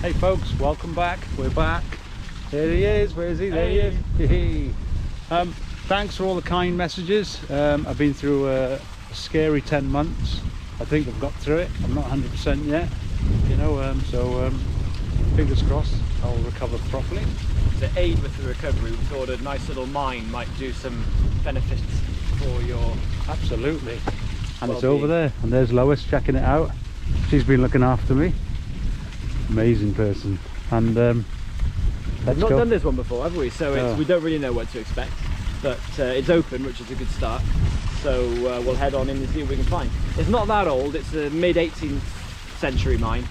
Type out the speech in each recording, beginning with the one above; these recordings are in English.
Hey folks, welcome back. We're back. There he is. Where is he? There he is. Thanks for all the kind messages. I've been through a scary 10 months. I think I've got through it. I'm not 100% yet, you know, so fingers crossed I'll recover properly. To aid with the recovery, we thought a nice little mine might do some benefits for your... Absolutely. And it's over there, and there's Lois checking it out. She's been looking after me. Amazing person. And we've not done this one before, have we? So we don't really know what to expect, but it's open, which is a good start. So we'll head on in and see what we can find. It's not that old. It's a mid 18th century mine.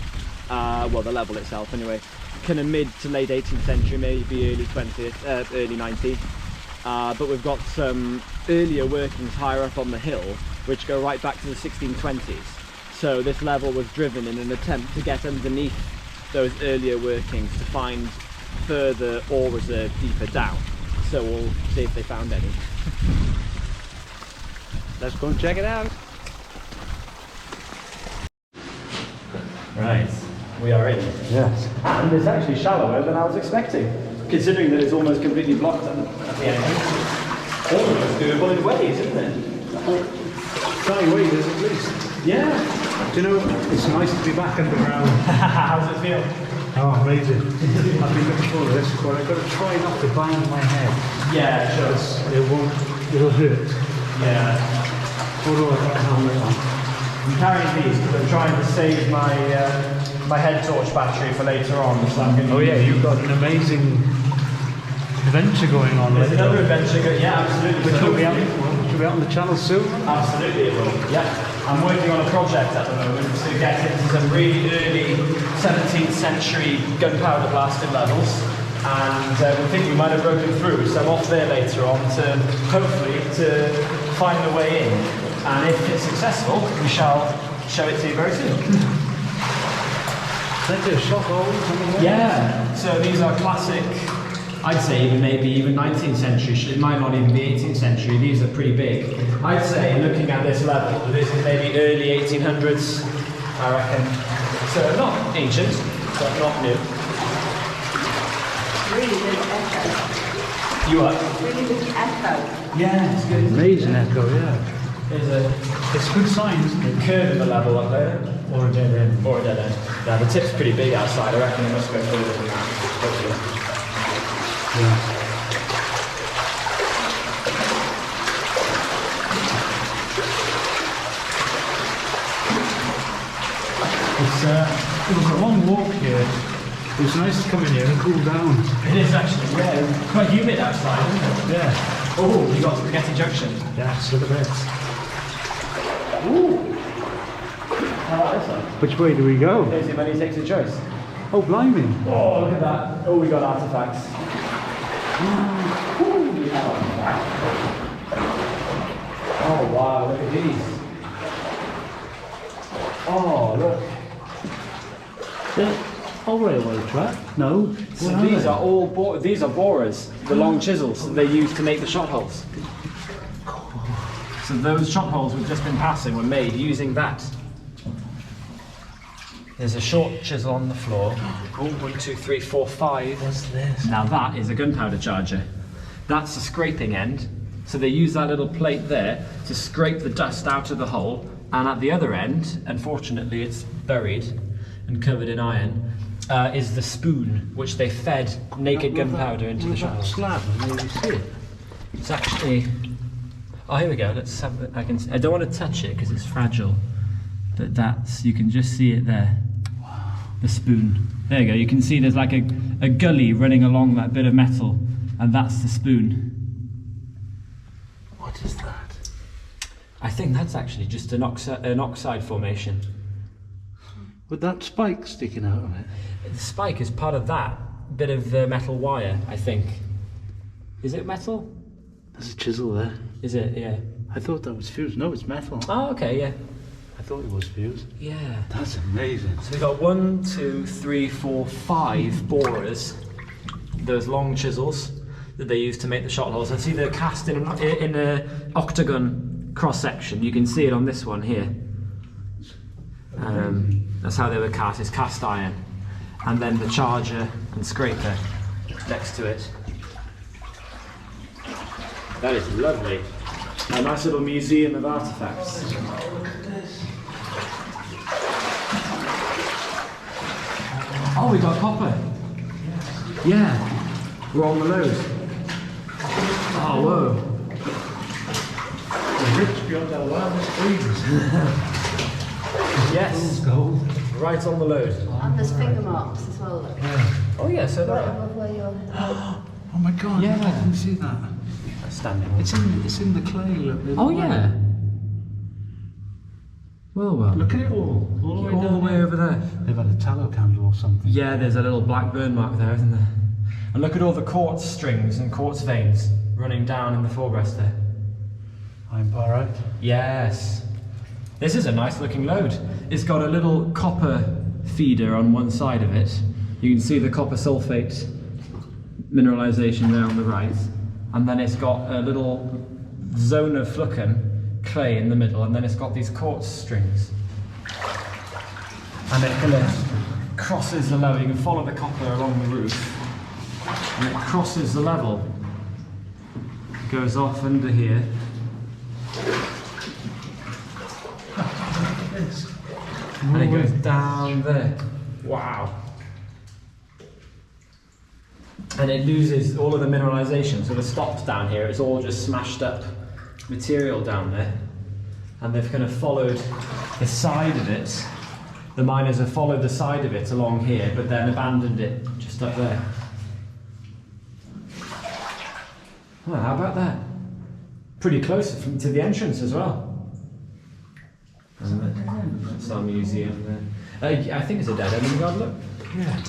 Well, the level itself anyway, kind of mid to late 18th century, maybe early 20th, early 19th. But we've got some earlier workings higher up on the hill, which go right back to the 1620s. So this level was driven in an attempt to get underneath those earlier workings to find further ore reserve deeper down. So we'll see if they found any. let's go and check it out. Right, we are in. Yes. And it's actually shallower than I was expecting, considering that it's almost completely blocked at the end. Almost doable in ways, isn't it? 20 ways at least. Yeah. Do you know, it's nice to be back underground. How does it feel? Oh, amazing. I've been looking forward to this, but I've got to try not to bang my head. Yeah, sure. It'll hurt. Yeah. Although I've got a helmet on. I'm carrying these because I'm trying to save my my head torch battery for later on. So I'm going to You've got an amazing adventure going on. There's another adventure going. Yeah, absolutely. Which will be out on the channel soon. Absolutely, it will. Yeah. I'm working on a project at the moment to get into some really early 17th century gunpowder blasted levels, and we think we might have broken through, so I'm off there later on to hopefully to find the way in, and if it's successful we shall show it to you very soon. Plenty of shot holes. Yeah, so these are classic, I'd say even 19th century, it might not even be 18th century, these are pretty big. I'd say, looking at this level, this is maybe early 1800s, I reckon. So not ancient, but not new. Really good echo. You are? Really good echo. Yeah, it's good. Amazing echo, yeah. It's a good sign, isn't it? Curve in the level up there. Or a dead end. Or a dead end. Yeah, the tip's pretty big outside, I reckon it must go further than that. Hopefully. Yeah. It was a long walk here. It was nice to come in here and cool down. It is actually, yeah. It's quite humid outside, isn't it? Yeah. Oh, you got Spaghetti Junction. Yes, look at this. Ooh. I like this one. Which way do we go? Here's your money takes a choice. Oh, blimey. Oh, look at that. Oh, we got artifacts. Ooh, we have artifacts. Oh, wow, look at these. Oh, look. Oh, railway track? No. So these are all these are borers, the long chisels that they use to make the shot holes. So those shot holes we've just been passing were made using that. There's a short chisel on the floor. Oh, 1, 2, 3, 4, 5. What's this? Now that is a gunpowder charger. That's the scraping end. So they use that little plate there to scrape the dust out of the hole. And at the other end, unfortunately it's buried and covered in iron, is the spoon which they fed naked gunpowder into the shot hole. Slab, maybe see it. It's actually... Oh, here we go. Let's have it. I don't want to touch it because it's fragile. But that's... You can just see it there. Wow. The spoon. There you go. You can see there's like a gully running along that bit of metal. And that's the spoon. What is that? I think that's actually just an oxide formation. With that spike sticking out of it? The spike is part of that bit of metal wire, I think. Is it metal? There's a chisel there. Is it? Yeah. I thought that was fused. No, it's metal. Oh, okay, yeah. I thought it was fused. Yeah. That's amazing. So we've got 1, 2, 3, 4, 5 borers. Those long chisels that they use to make the shot holes. I see they're cast in an octagon cross section. You can see it on this one here. That's how they were cast. It's cast iron. and then the charger and scraper next to it. That is lovely. A nice little museum of artifacts. Look at this. Oh, we got copper. Yeah, we're on the load. Oh, whoa. The rich beyond our wildest dreams. Yes, Gold. right on the load. And there's finger marks as well. Look. Yeah. Oh yeah, so Right that. above where you're. Oh my god, Yeah. I didn't see that. Standing. It's in the clay, look. Oh yeah. Well. Look at it all All the way over there. They've had a tallow candle or something. Yeah, there's a little black burn mark there, isn't there? And look at all the quartz strings and quartz veins running down in the forebreast there. I'm pyrite. Yes. This is a nice looking load. It's got a little copper feeder on one side of it. You can see the copper sulfate mineralization there on the right. And then it's got a little zone of flucken clay in the middle, and then it's got these quartz strings. And it kind of crosses the level. You can follow the copper along the roof, and it crosses the level. Goes off under here. And it goes down there. Wow. And it loses all of the mineralization, so the stops down here, it's all just smashed up material down there. And they've kind of followed the side of it. The miners have followed the side of it along here, but then abandoned it just up there. Well, how about that? Pretty close to the entrance as well. That's our museum there. I think it's a dead end in the garden, look. Yeah.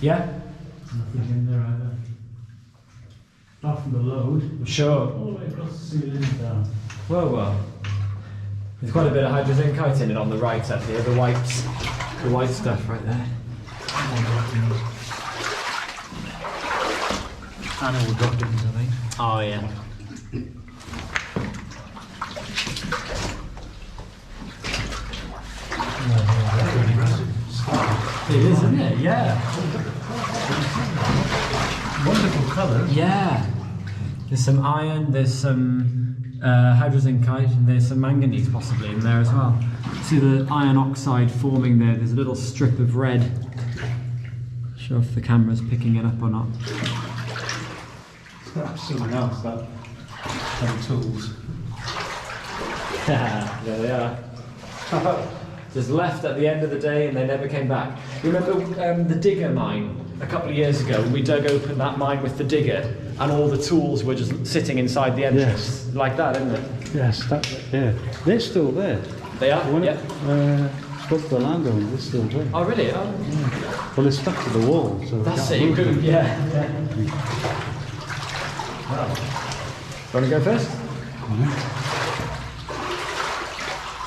Yeah? Nothing in there either. Apart from the load. Sure. All the way across the ceiling down. Well. There's quite a bit of hydrozincite in it on the right up here, the white stuff right there. Animal droppings, I think. Oh yeah. It is, isn't it? Yeah. Wonderful colours. Yeah. There's some iron, there's some hydrozincite, and there's some manganese possibly in there as well. See the iron oxide forming there, there's a little strip of red. Not sure if the camera's picking it up or not. That's something else, that. Them tools. Yeah, there they are. Just left at the end of the day and they never came back. Remember the digger mine a couple of years ago? We dug open that mine with the digger and all the tools were just sitting inside the entrance. Yes. Like that, isn't it? Yes, yeah. They're still there. They are? When Yeah. spoke to the landowner, they're still there. Oh, really? Oh. Yeah. Well, they're stuck to the wall, so That's they it, can't you move could, them. yeah. Wow. Want to go first?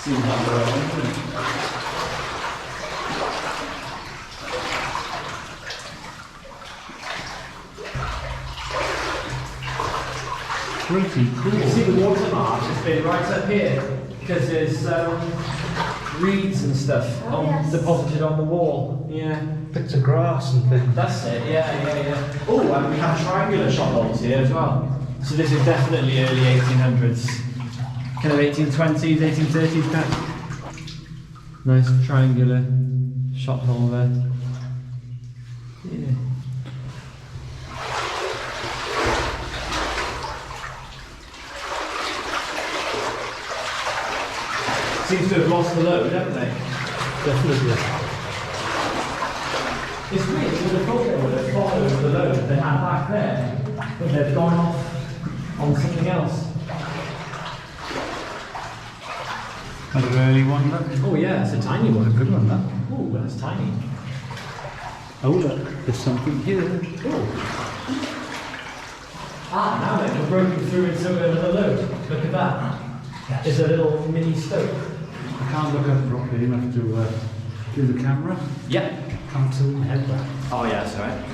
Seems like the right one, doesn't it? Pretty cool. You see the watermark has been right up here because there's reeds and stuff deposited on the wall. Yeah. Bits of grass and things. That's it, yeah. Oh, and we have triangular shot holes here as well. So this is definitely early 1800s. Kind of 1820s, 1830s kind of. Nice triangular shot hole there. Yeah. Seems to have lost the load, haven't they? Definitely. It's weird, you would have thought they would have followed the load they had back there, but they've gone off on something else. Another early one, look. Oh yeah, it's a tiny one. A good one, that. Oh, that's tiny. Oh, look, there's something here. Oh. Ah, now then, we've broken through into another load. Look at that. Yes. It's a little mini stope. I can't look up properly enough to do the camera. Yeah. Can't tilt my head back. Oh yeah, that's right.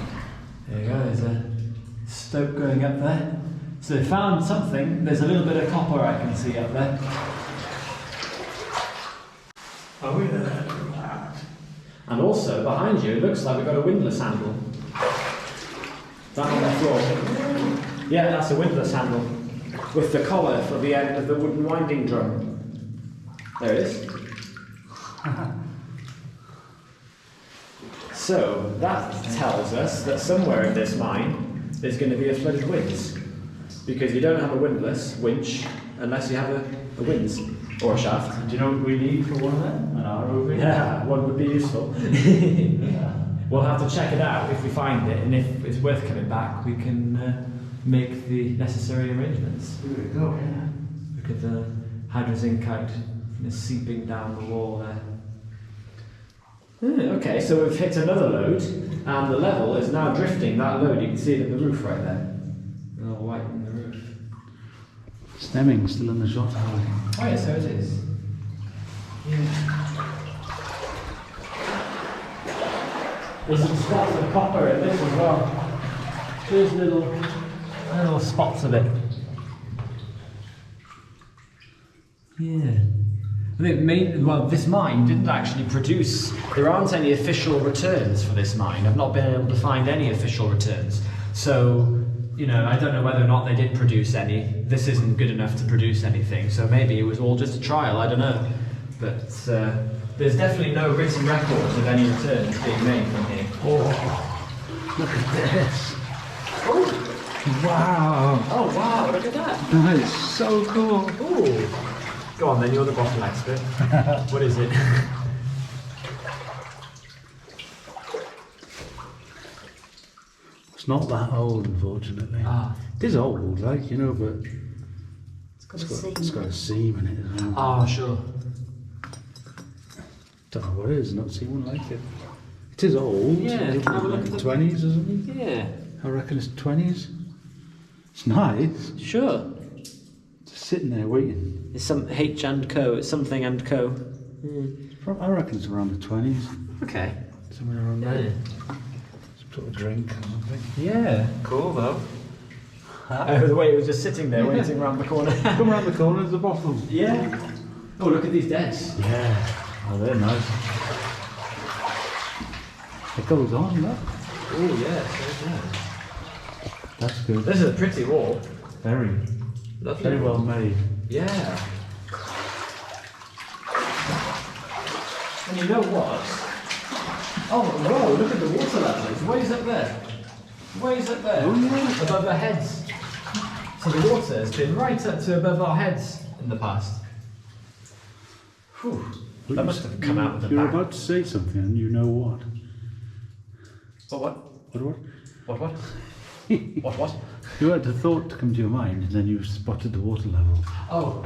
There you go, there's a stope going up there. So they found something. There's a little bit of copper I can see up there. Oh yeah. And also behind you, it looks like we've got a windlass handle. That on the floor. Yeah, that's a windlass handle with the collar for the end of the wooden winding drum. There it is. So that tells us that somewhere in this mine there's going to be a flooded winch, because you don't have a windlass winch unless you have a winch or a shaft. Do you know what we need for one of them? An ROV? Yeah, one would be useful. We'll have to check it out if we find it, and if it's worth coming back, we can make the necessary arrangements. Here we go. Yeah. Look at the hydrozincite seeping down the wall there. Okay, so we've hit another load, and the level is now drifting that load. You can see it in the roof right there. A little white in the roof. Stemming still in the shot. Oh yeah, so it is. Yeah. There's some spots of copper in this as well. There's little spots of it. Yeah. I think this mine didn't actually produce. There aren't any official returns for this mine. I've not been able to find any official returns. So, you know, I don't know whether or not they did produce any. This isn't good enough to produce anything. So maybe it was all just a trial. I don't know. But there's definitely no written records of any returns being made from here. Oh, look at this. Oh. Wow. Oh wow! Look at that. That is so cool. Ooh. Go on then, you're the bottle expert. What is it? It's not that old, unfortunately. Ah. It is old, like, you know, but It's got a seam. in it as well. Oh, sure. Don't know what it is, not seen one like it. It is old. Yeah, It's have a look like at the- 20s or something. Yeah. I reckon it's 20s. It's nice. Sure. Just sitting there waiting. It's some H and Co. It's something and Co. I reckon it's around the 20s. Okay. Somewhere around there. Some sort of drink or something. Yeah. Cool though. Oh, the way it was just sitting there waiting around the corner. Come around the corner, there's a bottle. Yeah. Oh, look at these deads. Yeah. Oh, they're nice. It goes on, look. Oh, yeah. So good. That's good. This is a pretty wall. Very. Lovely. Very well made. Yeah. And you know what? Oh, whoa, look at the water level. It's ways up there. Ways up there. Oh, yeah. Above our heads. So the water has been right up to above our heads in the past. Whew. That must have come out of the You're back. about to say something and you know what. What? What? What? You had a thought to come to your mind and then you spotted the water level. Oh,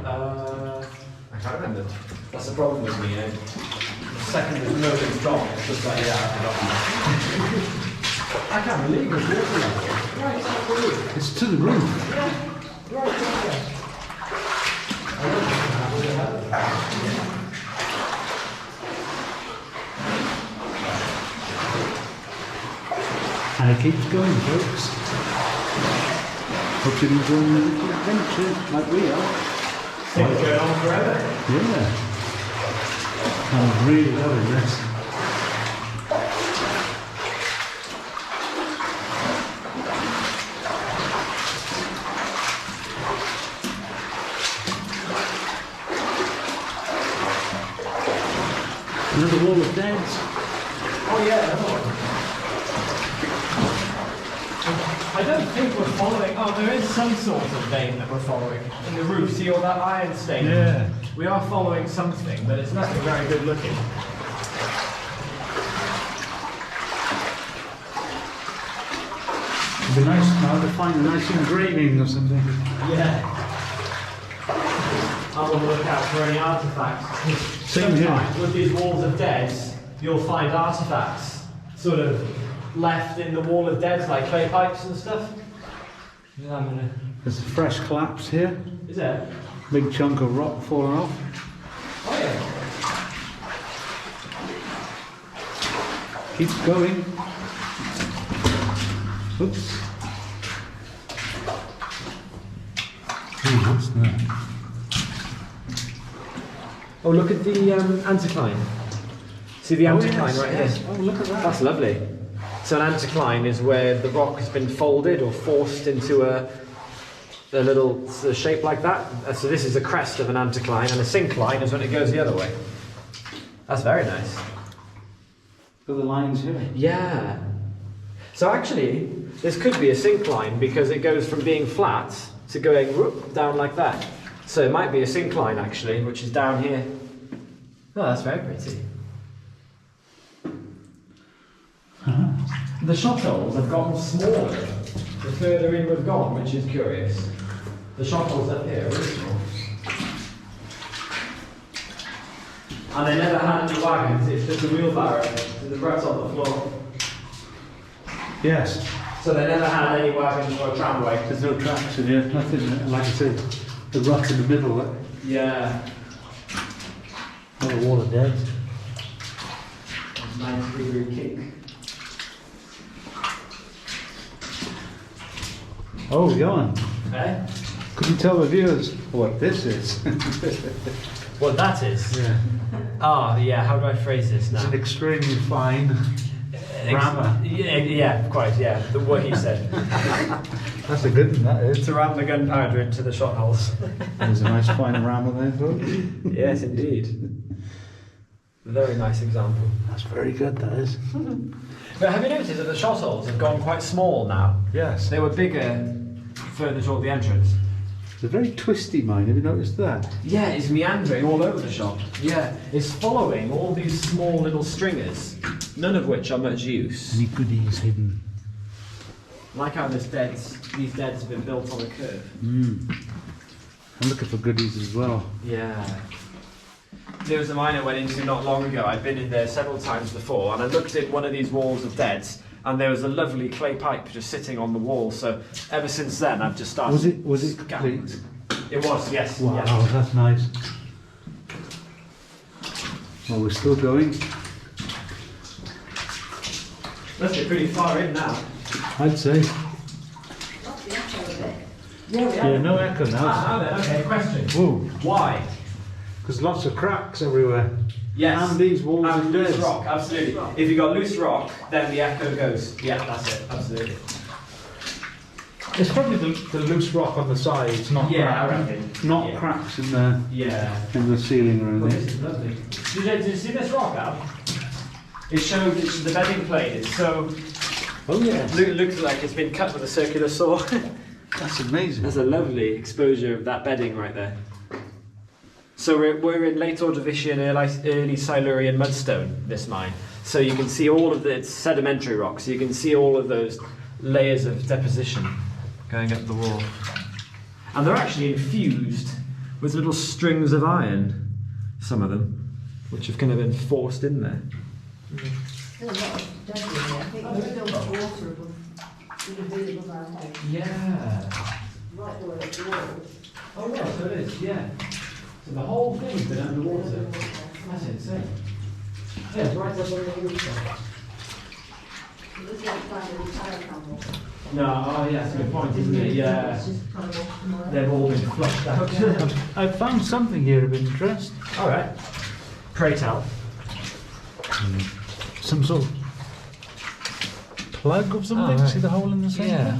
I can't remember. That's the problem with me. The second there's nothing's gone, it's just like, yeah, I've forgotten. I can't believe it's water level. Right, it's the roof. It's to the roof. Yeah, right there. I don't think I would have had it. And it keeps going, folks. Hope you're enjoying the little adventure like we are. Things going on forever. Yeah. I'm really loving this. Another wall of deads. Oh yeah, another one. I don't think we're following. Oh, there is some sort of vein that we're following in the roof. See all that iron stain? Yeah. We are following something, but it's nothing very good looking. It'd be nice now to find a nice engraving or something. Yeah. I want to look out for any artifacts. Same here. Sometimes with these walls of deads, you'll find artifacts sort of left in the wall of deads, like clay pipes and stuff. Yeah, I'm gonna... There's a fresh collapse here. Is there? Big chunk of rock falling off. Oh yeah. Keeps going. Oops. Ooh, what's that? Oh, look at the anticline. See the anticline right yes. here? Oh, look at that. That's lovely. So an anticline is where the rock has been folded or forced into a little shape like that. So this is the crest of an anticline, and a syncline is when it goes the other way. That's very nice. Look at the lines here. Yeah. So actually, this could be a syncline because it goes from being flat to going whoop, down like that. So it might be a syncline actually, which is down here. Oh, that's very pretty. The shot holes have gotten smaller the further in we've gone, which is curious. The shot holes up here are really small. And they never had any wagons, it's just a wheelbarrow and the ruts on the floor. Yes. So they never had any wagons or a tramway. There's no tracks in here, nothing. Like I said, the rut in the middle. Yeah. Not a wall of dead. 90-degree kick. Oh, Ioan, Eh? could you tell the viewers what this is? What that is? Yeah. Ah, yeah, how do I phrase this now? It's an extremely fine rammer. Yeah, quite, yeah. What he said. That's a good one, that is. To ram the gunpowder into the shot holes. There's a nice fine rammer there, folks. Yes, indeed. Very nice example. That's very good, that is. But have you noticed that the shot holes have gone quite small now? Yes. They were bigger further toward the entrance. It's a very twisty mine, have you noticed that? Yeah, it's meandering all over the shop. Yeah, it's following all these small little stringers, none of which are much use. Any goodies hidden? Like how these deads have been built on a curve. I'm looking for goodies as well. Yeah. There was a mine I went into not long ago. I'd been in there several times before, and I looked at one of these walls of deads, and there was a lovely clay pipe just sitting on the wall. So ever since then, I've just started. Was it scanning. complete? It was, yes. Wow, yes. that's nice. Well, we're still going. Must be pretty far in now. I'd say. Yeah, Yeah, no echo now. Ah, then, okay, question. Whoa, Why? there's lots of cracks everywhere. Yes. And these walls And of loose dead. rock, absolutely. If you've got loose rock, then the echo goes. Yeah, that's it, absolutely. It's probably the loose rock on the sides, not Yeah, I crack- reckon. not Yeah. cracks Yeah. in the ceiling or Well, this anything. is lovely. Did you see this rock, Al? It showed it's the bedding plane. It's so. Oh yeah, Looks like it's been cut with a circular saw. that's amazing. There's a lovely exposure of that bedding right there. So we're in late Ordovician, early Silurian mudstone, this mine. So you can see all of the sedimentary rocks. So you can see all of those layers of deposition going up the wall. And they're actually infused with little strings of iron, some of them, which have kind of been forced in there. There's a lot of dead in there. I think we've still got water above. You can see it above our head. Yeah. Right the way up the wall. Oh, well, so it is, yeah. So the whole thing's been underwater. That's insane. Yeah, it's right up on the rooftop. It looks like finding a tire camel. No, oh yeah, that's a good point, isn't it? Yeah. It's just kind of walking away. They've all been flushed out. I found something here of interest. Alright. Pray tell. Some sort of plug of something. Oh, right. See the hole in the side? Yeah.